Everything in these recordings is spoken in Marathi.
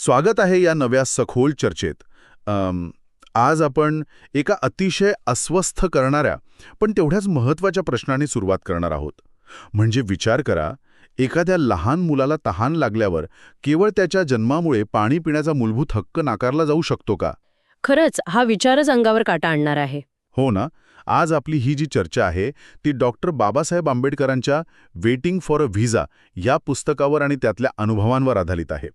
स्वागत आहे या नव्या सखोल चर्चेत. आज आपण एका अतिशय अस्वस्थ करणाऱ्या पण तेवढ्याच महत्त्वाच्या प्रश्नाने सुरुवात करणार आहोत. म्हणजे विचार करा, एखाद्या लहान मुलाला तहान लागल्यावर केवळ त्याच्या जन्मामुळे पाणी पिण्याचा मूलभूत हक्क नाकारला जाऊ शकतो का? खरंच हा विचारच अंगावर काटा आणणार आहे. हो ना. आज आपली ही जी चर्चा आहे ती डॉक्टर बाबासाहेब आंबेडकरांच्या वेटिंग फॉर अ व्हिसा या पुस्तकावर आणि त्यातल्या अनुभवांवर आधारित आहे.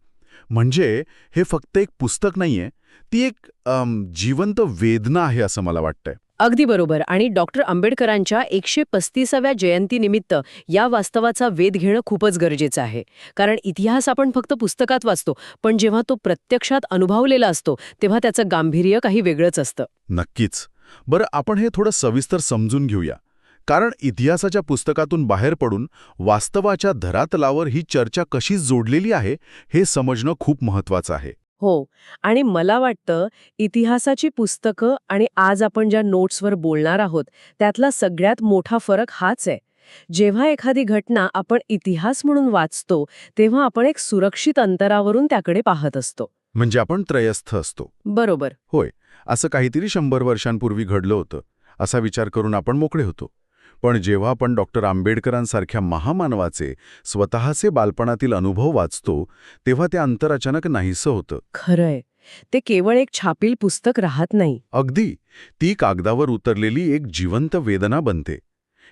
म्हणजे हे फक्त एक पुस्तक नाहीये, ती एक जिवंत वेदना आहे असं मला वाटतंय. अगदी बरोबर. आणि डॉक्टर आंबेडकरांच्या 135व्या जयंतीनिमित्त या वास्तवाचा वेध घेणं खूपच गरजेचं आहे. कारण इतिहास आपण फक्त पुस्तकात वाचतो, पण जेव्हा तो प्रत्यक्षात अनुभवलेला असतो तेव्हा त्याचं गांभीर्य काही वेगळंच असतं. नक्कीच. बरं, आपण हे थोडं सविस्तर समजून घेऊया. कारण इतिहासाच्या पुस्तकातून बाहेर पडून वास्तवाच्या धरातलावर ही चर्चा कशी जोडलेली आहे हे समजणं खूप महत्त्वाचं आहे. हो. आणि मला वाटतं इतिहासाची पुस्तकं आणि आज आपण ज्या नोट्सवर बोलणार आहोत त्यातला सगळ्यात मोठा फरक हाच आहे. जेव्हा एखादी घटना आपण इतिहास म्हणून वाचतो तेव्हा आपण एक सुरक्षित अंतरावरून त्याकडे पाहत असतो. म्हणजे आपण त्रयस्थ असतो. बरोबर. होय, असं काहीतरी 100 वर्षांपूर्वी घडलं होतं असा विचार करून आपण मोकळे होतो. पण जेव्हा आपण डॉक्टर आंबेडकरांसारख्या महामानवाचे स्वतःचे बालपणातील अनुभव वाचतो तेव्हा ते अंतर अचानक नाहीसं होतं. खरंय. ते केवळ एक छापील पुस्तक राहत नाही. अगदी. ती कागदावर उतरलेली एक जिवंत वेदना बनते.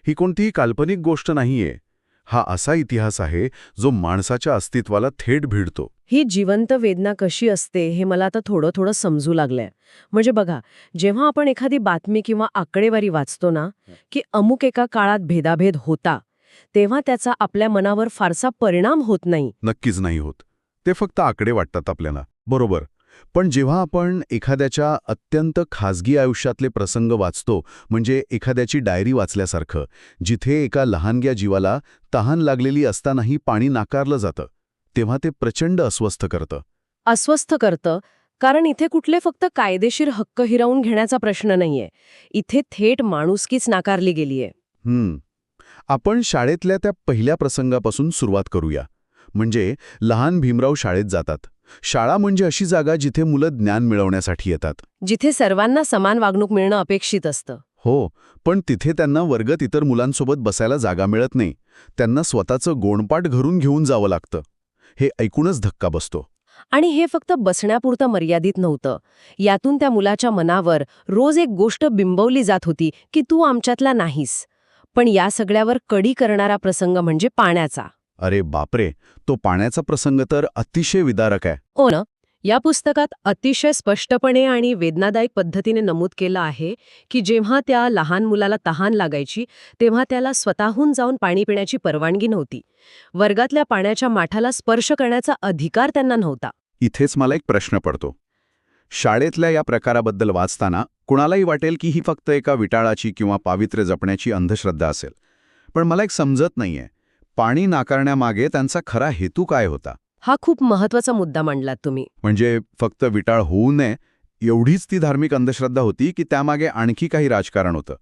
ही कोणतीही काल्पनिक गोष्ट नाहीये. हा असा इतिहास आहे जो माणसाच्या अस्तित्वाला थेट भिडतो. ही जिवंत वेदना कशी असते हे मला आता थोडं समजू लागलंय. म्हणजे बघा, जेव्हा आपण एखादी बातमी किंवा आकडेवारी वाचतो ना, की अमुक एका काळात भेदाभेद होता, तेव्हा त्याचा आपल्या मनावर फारसा परिणाम होत नाही. नक्कीच नाही होत. ते फक्त आकडे वाटतात आपल्याला. बरोबर. पण जेव्हा आपण एखाद्याच्या अत्यंत खाजगी आयुष्यातले प्रसंग वाचतो, म्हणजे एखाद्याची डायरी वाचल्यासारखं, जिथे एका लहानग्या जीवाला तहान लागलेली असतानाही पाणी नाकारलं जातं, तेव्हा ते प्रचंड अस्वस्थ करतं. अस्वस्थ करतं, कारण इथे कुठले फक्त कायदेशीर हक्क हिरावून घेण्याचा प्रश्न नाहीये. इथे थेट माणुसकीच नाकारली गेलीये. आपण शाळेतल्या त्या पहिल्या प्रसंगापासून सुरुवात करूया. म्हणजे लहान भीमराव शाळेत जातात. शाळा म्हणजे अशी जागा जिथे मुलं ज्ञान मिळवण्यासाठी येतात. जिथे सर्वांना समान वागणूक मिळणं अपेक्षित असतं. हो, पण तिथे त्यांना वर्गात इतर मुलांसोबत बसायला जागा मिळत नाही. त्यांना स्वतःचं गोणपाट घरून घेऊन जावं लागतं. हे ऐकूनच धक्का बसतो. आणि हे फक्त बसण्यापुरतं मर्यादित नव्हतं. यातून त्या मुलाच्या मनावर रोज एक गोष्ट बिंबवली जात होती की तू आमच्यातला नाहीस. पण या सगळ्यावर कडी करणारा प्रसंग म्हणजे पाण्याचा. अरे बापरे, तो पाण्याचा प्रसंग तर अतिशय विदारक आहे. हो ना. या पुस्तकात अतिशय स्पष्टपणे आणि वेदनादायक पद्धतीने नमूद केलं आहे की जेव्हा त्या लहान मुलाला तहान लागायची तेव्हा त्याला स्वतःहून जाऊन पाणी पिण्याची परवानगी नव्हती. वर्गातल्या पाण्याच्या माठाला स्पर्श करण्याचा अधिकार त्यांना नव्हता. इथेच मला एक प्रश्न पडतो. शाळेतल्या या प्रकाराबद्दल वाचताना कुणालाही वाटेल की ही फक्त एका विटाळाची किंवा पावित्र्य जपण्याची अंधश्रद्धा असेल. पण मला एक समजत नाहीये, पाणी नाकारण्यामागे त्यांचा खरा हेतू काय होता? हा खूप महत्वाचा मुद्दा मांडलात तुम्ही. म्हणजे फक्त विटाळ होऊ नये एवढीच ती धार्मिक अंधश्रद्धा होती की त्यामागे आणखी काही राजकारण होतं?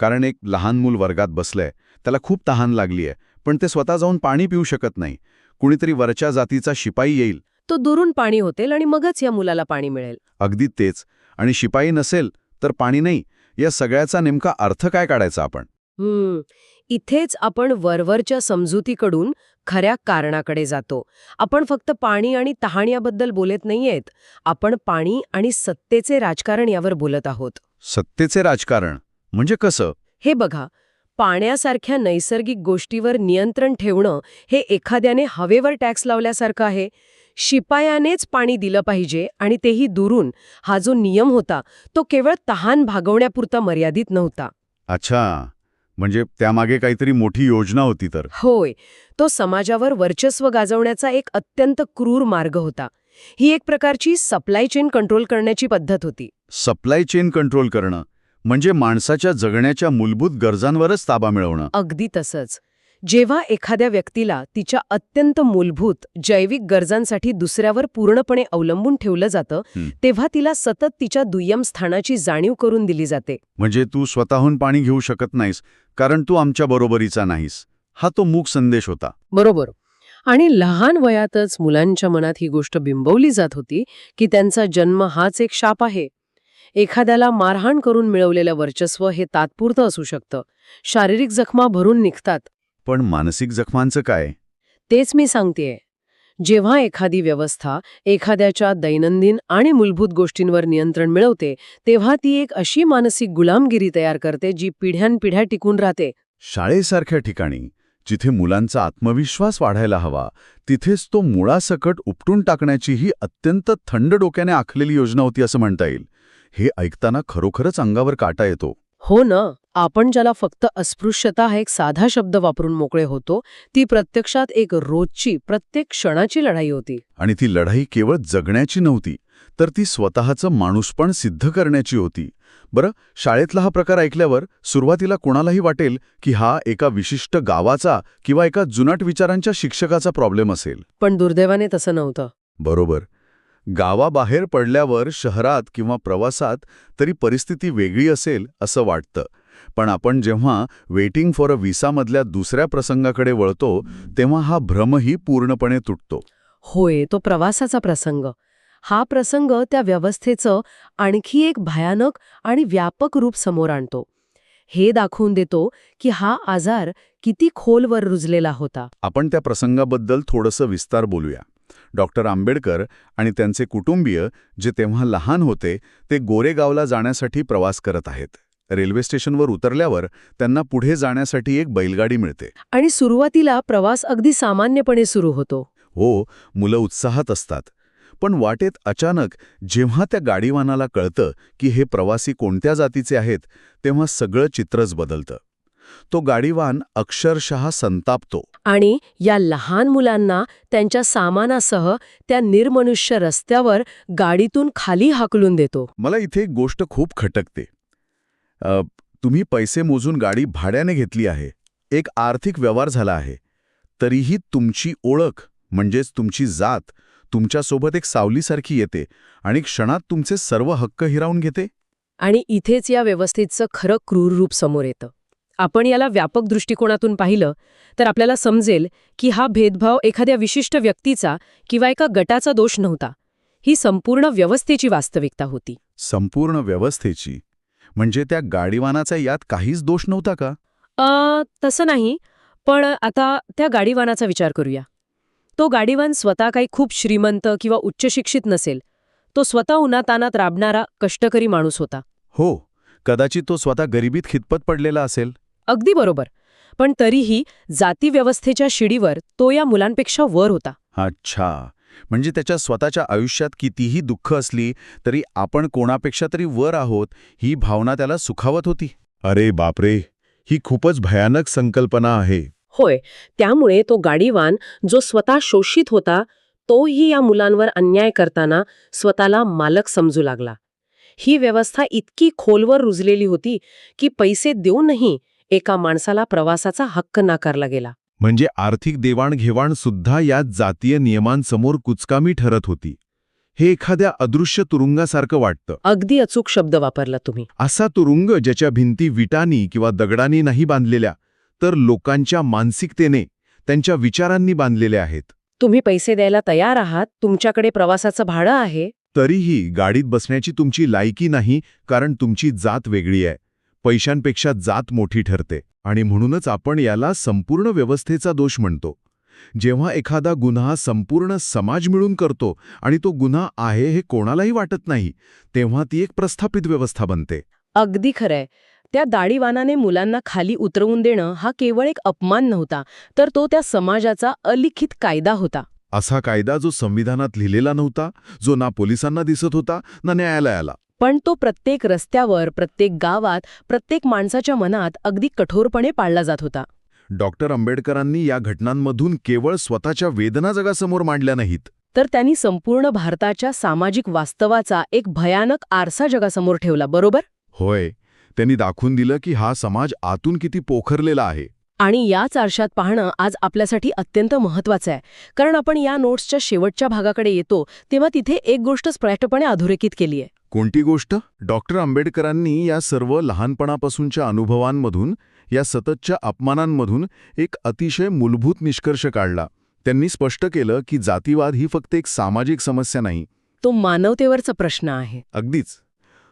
कारण एक लहान मूल वर्गात बसलंय, त्याला खूप तहान लागलीय, पण ते स्वतः जाऊन पाणी पिऊ शकत नाही. कुणीतरी वरच्या जातीचा शिपाई येईल, तो दुरून पाणी होतेल आणि मगच या मुलाला पाणी मिळेल. अगदी तेच. आणि शिपाई नसेल तर पाणी नाही. या सगळ्याचा नेमका अर्थ काय काढायचा आपण? इथेच आपण वरवरच्या समजुतीकडून खऱ्या कारणाकडे जातो. आपण फक्त पाणी आणि तहान याबद्दल बोलत नाहीयेत. आपण पाणी आणि सत्तेचे राजकारण यावर बोलत आहोत. सत्तेचे राजकारण म्हणजे कसं? हे बघा, पाण्यासारख्या नैसर्गिक गोष्टीवर नियंत्रण ठेवणं हे एखाद्याने हवेवर टॅक्स लावल्यासारखं आहे. शिपायानेच पाणी दिलं पाहिजे आणि तेही दुरून. हा जो नियम होता तो केवळ तहान भागवण्यापुरता मर्यादित नव्हता. अच्छा, म्हणजे त्यामागे काहीतरी मोठी योजना होती तर? होय. तो समाजावर वर्चस्व गाजवण्याचा एक अत्यंत क्रूर मार्ग होता. ही एक प्रकारची सप्लाय चेन कंट्रोल करण्याची पद्धत होती. सप्लाय चेन कंट्रोल करणं म्हणजे माणसाच्या जगण्याच्या मूलभूत गरजांवरच ताबा मिळवणं. अगदी तसंच. जेव्हा एखाद्या व्यक्तीला तिच्या अत्यंत मूलभूत जैविक गरजांसाठी दुसऱ्यावर पूर्णपणे अवलंबून ठेवलं जातं, तेव्हा तिला सतत तिच्या दुय्यम स्थानाची जाणीव करून दिली जाते. म्हणजे तू स्वतःहून पाणी घेऊ शकत नाहीस कारण तू आमच्या बरोबरीचा नाहीस. हा तो मूक संदेश होता. बरोबर. आणि लहान वयातच मुलांच्या मनात ही गोष्ट बिंबवली जात होती की त्यांचा जन्म हाच एक शाप आहे. एखाद्याला मारहाण करून मिळवलेलं वर्चस्व हे तात्पुरतं असू शकतं. शारीरिक जखमा भरून निघतात. पण मानसिक जखमांचं काय? तेच मी सांगतेय. जेव्हा एखादी व्यवस्था एखाद्याच्या दैनंदिन आणि मूलभूत गोष्टींवर नियंत्रण मिळवते, तेव्हा ती एक अशी मानसिक गुलामगिरी तयार करते जी पिढ्यानपिढ्या टिकून राहते. शाळेसारख्या ठिकाणी जिथे मुलांचा आत्मविश्वास वाढायला हवा, तिथेच तो मुळासकट उपटून टाकण्याची ही अत्यंत थंड डोक्याने आखलेली योजना होती असं म्हणता येईल. हे ऐकताना खरोखरच अंगावर काटा येतो. हो ना. आपण ज्याला फक्त अस्पृश्यता हा एक साधा शब्द वापरून मोकळे होतो, ती प्रत्यक्षात एक रोजची, प्रत्येक क्षणाची लढाई होती. आणि ती लढाई केवळ जगण्याची नव्हती, तर ती स्वतःचं माणूसपण सिद्ध करण्याची होती. बरं, शाळेतला हा प्रकार ऐकल्यावर सुरुवातीला कोणालाही वाटेल की हा एका विशिष्ट गावाचा किंवा एका जुनाट विचारांच्या शिक्षकाचा प्रॉब्लेम असेल. पण दुर्दैवाने तसं नव्हतं. बरोबर. गावाबाहेर पडल्यावर शहरात किंवा प्रवासात तरी परिस्थिती वेगळी असेल असं वाटतं. पण आपण जेव्हा वेटिंग फॉर अ व्हिसामधल्या दुसऱ्या प्रसंगाकडे वळतो, तेव्हा हा भ्रमही पूर्णपणे तुटतो. होय, तो प्रवासाचा प्रसंग. हा प्रसंग त्या व्यवस्थेचं आणखी एक भयानक आणि व्यापक रूप समोर आणतो. हे दाखवून देतो की हा आजार किती खोलवर रुजलेला होता. आपण त्या प्रसंगाबद्दल थोडंसं विस्तार बोलूया. डॉक्टर आंबेडकर आणि त्यांचे कुटुंबीय जे तेव्हा लहान होते, ते गोरेगावला जाण्यासाठी प्रवास करत आहेत. रेल्वे स्टेशनवर उतरल्यावर त्यांना पुढे जाण्यासाठी एक बैलगाडी मिळते. आणि सुरुवातीला प्रवास अगदी सामान्यपणे सुरू होतो. हो, मुलं उत्साहात असतात. पण वाटेत अचानक जेव्हा त्या गाडीवानाला कळतं की हे प्रवासी कोणत्या जातीचे आहेत, तेव्हा सगळं चित्रच बदलतं. तो गाडीवान अक्षरशः संतापतो. आणि या लहान मुलांना त्यांच्या सामानासह त्या निर्मनुष्य रस्त्यावर गाडीतून खाली हाकलून देतो. मला इथे एक गोष्ट खूप खटकते. तुम्ही पैसे मोजून गाडी भाड्याने घेतली आहे, एक आर्थिक व्यवहार झाला आहे, तरीही तुमची ओळख म्हणजेच तुमची जात तुमच्यासोबत एक सावलीसारखी येते आणि क्षणात तुमचे सर्व हक्क हिरावून घेते. आणि इथेच या व्यवस्थेचं खरं क्रूर रूप समोर येतं. आपण याला व्यापक दृष्टिकोनातून पाहिलं तर आपल्याला समजेल की हा भेदभाव एखाद्या विशिष्ट व्यक्तीचा किंवा एका गटाचा दोष नव्हता. ही संपूर्ण व्यवस्थेची वास्तविकता होती. संपूर्ण व्यवस्थेची? म्हणजे त्या गाडीवानाचा यात काहीच दोष नव्हता का? तसं नाही, पण आता त्या गाडीवानाचा विचार करूया. तो गाडीवान स्वतः काही खूप श्रीमंत किंवा उच्च शिक्षित नसेल. तो स्वतः उन्हातानात राबणारा कष्टकरी माणूस होता. हो, कदाचित तो स्वतः गरिबीत खितपत पडलेला असेल. अगदी बरोबर. पण तरीही जातीव्यवस्थेच्या शिडीवर तो या मुलांपेक्षा वर होता. अच्छा, म्हणजे त्याच्या स्वतःच्या आयुष्यात कितीही दुःख असली तरी आपण कोणापेक्षा तरी वर आहोत ही भावना त्याला सुखावत होती. अरे बापरे, ही खूपच भयानक संकल्पना आहे. होय, त्यामुळे तो गाडीवान जो स्वतः शोषित होता, तोही या मुलांवर अन्याय करताना स्वतःला मालक समजू लागला. ही व्यवस्था इतकी खोलवर रुजलेली होती की पैसे देऊनही एका माणसाला प्रवासाचा हक्क नाकारला गेला. म्हणजे आर्थिक देवाणघेवाण सुद्धा या जातीय नियमांसमोर कुचकामी ठरत होती. हे एखाद्या अदृश्य तुरुंगासारखं वाटतं. अगदी अचूक शब्द वापरला तुम्ही. असा तुरुंग ज्याच्या भिंती विटांनी किंवा दगडांनी नाही बांधलेल्या, तर लोकांच्या मानसिकतेने, त्यांच्या विचारांनी बांधलेल्या आहेत. तुम्ही पैसे द्यायला तयार आहात, तुमच्याकडे प्रवासाचं भाडं आहे, तरीही गाडीत बसण्याची तुमची लायकी नाही, कारण तुमची जात वेगळी आहे. पैशांपेक्षा जात मोठी ठरते. आणि म्हणूनच आपण याला संपूर्ण व्यवस्थेचा दोष म्हणतो. जेव्हा एखादा गुन्हा संपूर्ण समाज मिळून करतो आणि तो गुन्हा आहे हे कोणालाही वाटत नाही, तेव्हा ती एक प्रस्थापित व्यवस्था बनते. अगदी खरंय. त्या दाढीवानाने मुलांना खाली उतरवून देणं हा केवळ एक अपमान नव्हता, तर तो त्या समाजाचा अलिखित कायदा होता. असा कायदा जो संविधानात लिहिलेला नव्हता, जो ना पोलिसांना दिसत होता ना न्यायालयाला. पण तो प्रत्येक रस्त्यावर, प्रत्येक गावात, प्रत्येक माणसाच्या मनात अगदी कठोरपणे पाळला जात होता. डॉक्टर आंबेडकरांनी या घटनांमधून केवळ स्वतःच्या वेदना जगासमोर मांडल्या नाहीत, तर त्यांनी संपूर्ण भारताच्या सामाजिक वास्तवाचा एक भयानक आरसा जगासमोर ठेवला, बरोबर? होय, त्यांनी दाखवून दिलं की हा समाज आतून किती पोखरलेला आहे. आणि याच आरशात पाहणं आज आपल्यासाठी अत्यंत महत्त्वाचं आहे. कारण आपण या नोट्सच्या शेवटच्या भागाकडे येतो तेव्हा तिथे एक गोष्ट स्पष्टपणे अधोरेखित केली आहे. कोणती गोष्ट? डॉक्टर आंबेडकरांनी या सर्व लहानपणापासूनच्या अनुभवांमधून, या सततच्या अपमानांमधून एक अतिशय मूलभूत निष्कर्ष काढला, त्यांनी स्पष्ट केलं की जातीवाद ही फक्त एक सामाजिक समस्या नाही. तो मानवतेवरचा प्रश्न आहे. अगदीच.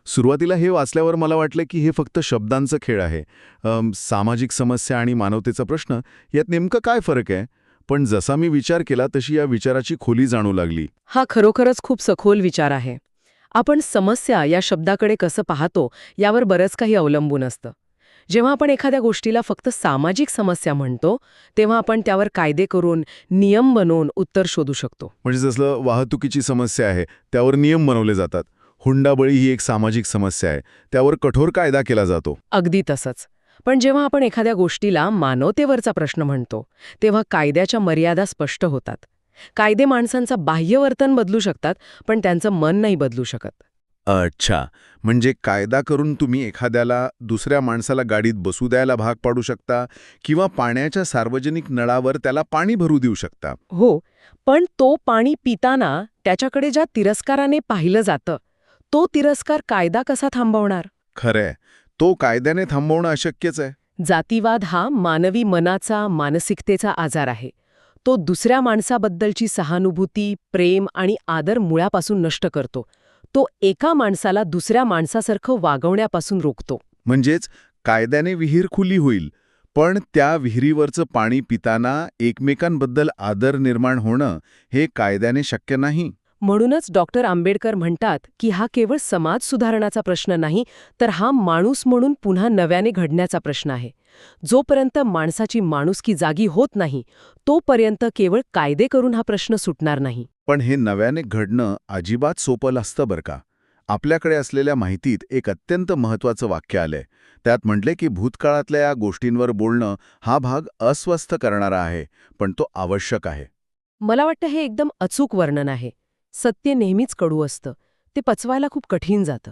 सुरुवातीला हे वाचल्यावर मला वाटलं की हे फक्त शब्दांचं खेळ आहे. सामाजिक समस्या आणि मानवतेचा प्रश्न यात नेमकं काय फरक आहे? पण जसा मी विचार केला तशी या विचाराची खोली जाणू लागली. हा खरोखरच खूप सखोल विचार आहे. आपण समस्या या शब्दाकडे कसं पाहतो यावर बरंच काही अवलंबून असतं. जेव्हा आपण एखाद्या गोष्टीला फक्त सामाजिक समस्या म्हणतो तेव्हा आपण त्यावर कायदे करून, नियम बनवून उत्तर शोधू शकतो. म्हणजे जसं वाहतुकीची समस्या आहे, त्यावर नियम बनवले जातात. हुंडाबळी ही एक सामाजिक समस्या आहे, त्यावर कठोर कायदा केला जातो. अगदी तसंच. पण जेव्हा आपण एखाद्या गोष्टीला मानवतेवरचा प्रश्न म्हणतो तेव्हा कायद्याच्या मर्यादा स्पष्ट होतात. कायदे माणसांचं बाह्य वर्तन बदलू शकतात, पण त्यांचं मन नाही बदलू शकत. अच्छा, म्हणजे कायदा करून तुम्ही एखाद्याला दुसऱ्या माणसाला गाडीत बसू द्यायला भाग पाडू शकता किंवा पाण्याच्या सार्वजनिक नळावर त्याला पाणी भरू देऊ शकता. हो, पण तो पाणी पिताना त्याच्याकडे ज्या तिरस्काराने पाहिलं जातं, तो तिरस्कार कायदा कसा थांबवणार? खरंय, तो कायद्याने थांबवणं अशक्यच आहे. जातीवाद हा मानवी मनाचा, मानसिकतेचा आजार आहे. तो दुसऱ्या माणसाबद्दलची सहानुभूती, प्रेम आणि आदर मुळापासून नष्ट करतो. तो एका माणसाला दुसऱ्या माणसासारखं वागवण्यापासून रोखतो. म्हणजेच कायद्याने विहीर खुली होईल, पण त्या विहिरीवरचं पाणी पिताना एकमेकांबद्दल आदर निर्माण होणं हे कायद्याने शक्य नाही. म्हणूनच डॉक्टर आंबेडकर म्हणतात की हा केवळ समाज सुधारणाचा प्रश्न नाही, तर हा माणूस म्हणून पुन्हा नव्याने घडण्याचा प्रश्न आहे. जोपर्यंत माणसाची माणुसकी जागी होत नाही, तोपर्यंत केवळ कायदे करून हा प्रश्न सुटणार नाही. पण हे नव्याने घडणं अजिबात सोपं नसतं बरं का. आपल्याकडे असलेल्या माहितीत एक अत्यंत महत्त्वाचं वाक्य आलंय. त्यात म्हटले की भूतकाळातल्या या गोष्टींवर बोलणं हा भाग अस्वस्थ करणारा आहे, पण तो आवश्यक आहे. मला वाटतं हे एकदम अचूक वर्णन आहे. सत्य नेहमीच कडू असतं. ते पचवायला खूप कठीण जातं.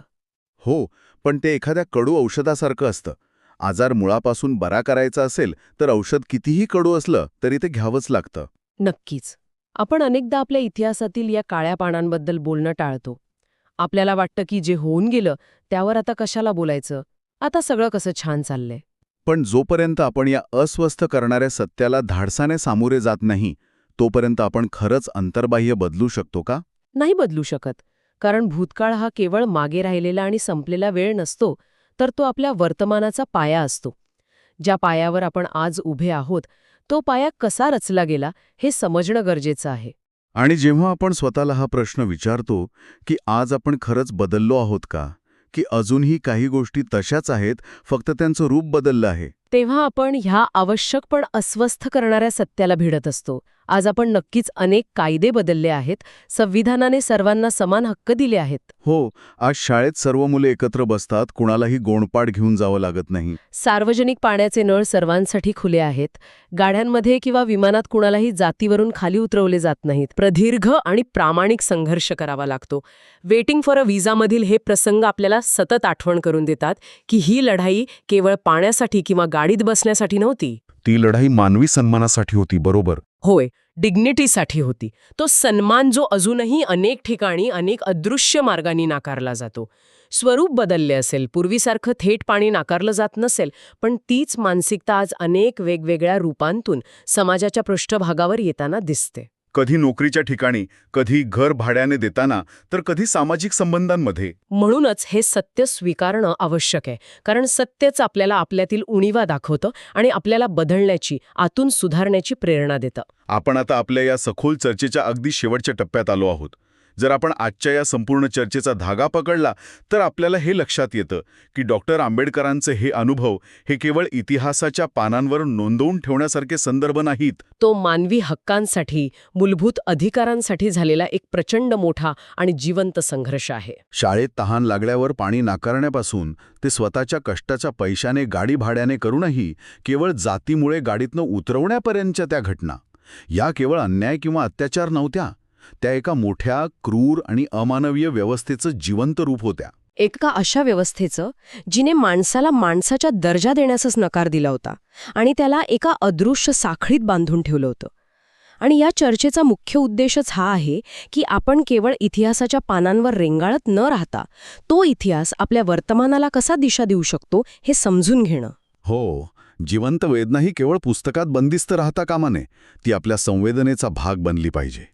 हो, पण ते एखाद्या कडू औषधासारखं असतं. आजार मुळापासून बरा करायचा असेल तर औषध कितीही कडू असलं तरी ते घ्यावंच लागतं. नक्कीच. आपण अनेकदा आपल्या इतिहासातील या काळ्या पानांबद्दल बोलणं टाळतो. आपल्याला वाटतं की जे होऊन गेलं त्यावर आता कशाला बोलायचं, आता सगळं कसं छान चाललंय. पण जोपर्यंत आपण या अस्वस्थ करणाऱ्या सत्याला धाडसाने सामोरे जात नाही, तोपर्यंत आपण खरंच अंतर्बाह्य बदलू शकतो का? नाही बदलू शकत. कारण भूतकाळ हा केवळ मागे राहिलेला आणि संपलेला वेळ नसतो, तर तो आपल्या वर्तमानाचा पाया असतो. ज्या पायावर आपण आज उभे आहोत, तो पाया कसा रचला गेला हे समजणं गरजेचं आहे. आणि जेव्हा आपण स्वतःला हा प्रश्न विचारतो की आज आपण खरंच बदललो आहोत का, की अजूनही काही गोष्टी तशाच आहेत, फक्त त्यांचं रूप बदललं आहे, तेव्हा आपण ह्या आवश्यक पण अस्वस्थ करणाऱ्या सत्याला भिडत असतो. आज आपण नक्कीच अनेक कायदे बदलले आहेत, संविधानाने सर्वांना समान हक्क दिले आहेत. हो, आज शाळेत सर्व मुले एकत्र बसतात, कुणालाही गोणपाट घेऊन जावं लागत नाही. सार्वजनिक पाण्याचे नळ सर्वांसाठी खुले आहेत. गाड्यांमध्ये किंवा विमानात कुणालाही जातीवरून खाली उतरवले जात नाहीत. प्रदीर्घ आणि प्रामाणिक संघर्ष करावा लागतो. वेटिंग फॉर अ व्हिसामधील हे प्रसंग आपल्याला सतत आठवण करून देतात की ही लढाई केवळ पाण्यासाठी किंवा गाडीत बसण्यासाठी नव्हती. ती लढाई मानवी सन्मानासाठी होती. बरोबर. होय, डिग्निटीसाठी होती. तो सन्मान जो अजूनही अनेक ठिकाणी अनेक अदृश्य मार्गांनी नाकारला जातो. स्वरूप बदलले असेल, पूर्वीसारखं थेट पाणी नाकारलं जात नसेल, पण तीच मानसिकता आज अनेक वेगवेगळ्या रूपांतून समाजाच्या पृष्ठभागावर येताना दिसते. कधी नोकरीच्या ठिकाणी, कधी घर भाड्याने देताना, तर कधी सामाजिक संबंधांमध्ये. म्हणूनच हे सत्य स्वीकारणं आवश्यक आहे. कारण सत्यच आपल्याला आपल्यातील उणीवा दाखवतं आणि आपल्याला बदलण्याची, आतून सुधारण्याची प्रेरणा देतं. आपण आता आपल्या या सखोल चर्चेच्या अगदी शेवटच्या टप्प्यात आलो आहोत. जर आपण आजच्या या संपूर्ण चर्चेचा धागा पकडला तर आपल्याला हे लक्षात येतं की डॉक्टर आंबेडकरांचे हे अनुभव हे केवळ इतिहासाच्या पानांवर नोंदवून ठेवण्यासारखे संदर्भ नाहीत. तो मानवी हक्कांसाठी, मूलभूत अधिकारांसाठी झालेला एक प्रचंड मोठा आणि जिवंत संघर्ष आहे. शाळेत तहान लागल्यावर पाणी नाकारण्यापासून ते स्वतःच्या कष्टाच्या पैशाने गाडी भाड्याने करूनही केवळ जातीमुळे गाडीतनं उतरवण्यापर्यंतच्या त्या घटना, या केवळ अन्याय किंवा अत्याचार नव्हत्या. त्या एका मोठ्या, क्रूर आणि अमानवीय व्यवस्थेचं जिवंत रूप होत्या. एका अशा व्यवस्थेचं जिने माणसाला माणसाच्या दर्जा देण्याचाच नकार दिला होता आणि त्याला एका अदृश्य साखळीत बांधून ठेवलं होतं. आणि या चर्चेचा मुख्य उद्देशच हा आहे की आपण केवळ इतिहासाच्या पानांवर रेंगाळत न राहता तो इतिहास आपल्या वर्तमानाला कसा दिशा देऊ शकतो हे समजून घेणं. हो, जिवंत वेदना ही केवळ पुस्तकात बंदिस्त राहता कामा नये, ती आपल्या संवेदनेचा भाग बनली पाहिजे.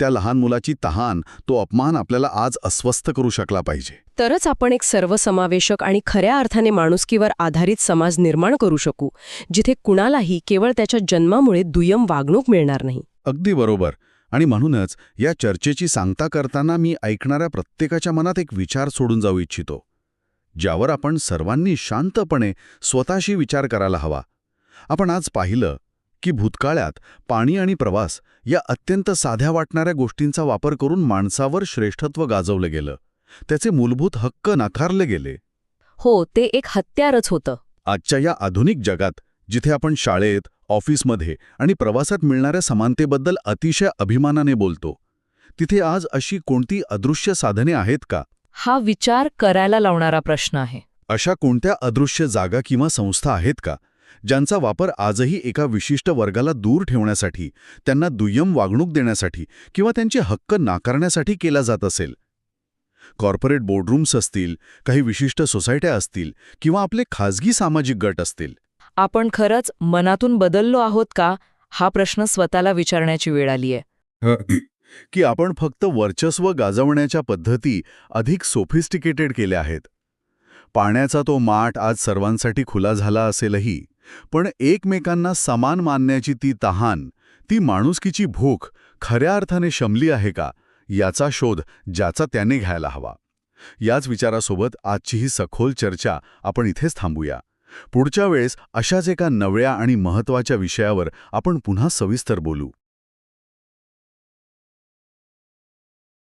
त्या लहान मुलाची तहान, तो अपमान आपल्याला आज अस्वस्थ करू शकला पाहिजे. तरच आपण एक सर्वसमावेशक आणि खऱ्या अर्थाने माणुसकीवर आधारित समाज निर्माण करू शकू, जिथे कुणालाही केवळ त्याच्या जन्मामुळे दुय्यम वागणूक मिळणार नाही. अगदी बरोबर. आणि म्हणूनच या चर्चेची सांगता करताना मी ऐकणाऱ्या प्रत्येकाच्या मनात एक विचार सोडून जाऊ इच्छितो, ज्यावर आपण सर्वांनी शांतपणे स्वतःशी विचार करायला हवा. आपण आज पाहिलं की भूतकाळात पाणी आणि प्रवास या अत्यंत साध्या वाटणाऱ्या गोष्टींचा वापर करून माणसावर श्रेष्ठत्व गाजवलं गेलं. त्याचे मूलभूत हक्क नाकारले गेले. हो, ते एक हत्यारच होतं. आजच्या या आधुनिक जगात, जिथे आपण शाळेत, ऑफिसमध्ये आणि प्रवासात मिळणाऱ्या समानतेबद्दल अतिशय अभिमानाने बोलतो, तिथे आज अशी कोणती अदृश्य साधने आहेत का? हा विचार करायला लावणारा प्रश्न आहे. अशा कोणत्या अदृश्य जागा किंवा संस्था आहेत का, ज्यांचा वापर आजही एका विशिष्ट वर्गाला दूर ठेवण्यासाठी, त्यांना दुय्यम वागणूक देण्यासाठी किंवा त्यांचे हक्क नाकारण्यासाठी केला जात असेल? कॉर्पोरेट बोर्डरूम्स असतील, काही विशिष्ट सोसायट्या असतील किंवा आपले खाजगी सामाजिक गट असतील. आपण खरंच मनातून बदललो आहोत का, हा प्रश्न स्वतःला विचारण्याची वेळ आलीय. की आपण फक्त वर्चस्व गाजवण्याच्या पद्धती अधिक सोफिस्टिकेटेड केल्या आहेत. पाण्याचा तो माठ आज सर्वांसाठी खुला झाला असेलही, पण एकमेकांना समान मानण्याची ती तहान, ती माणुसकीची भूक खऱ्या अर्थाने शमली आहे का, याचा शोध ज्याचा त्याने घ्यायला हवा. याच विचारासोबत आजची ही सखोल चर्चा आपण इथेच थांबूया. पुढच्या वेळेस अशाच एका नव्या आणि महत्त्वाच्या विषयावर आपण पुन्हा सविस्तर बोलू.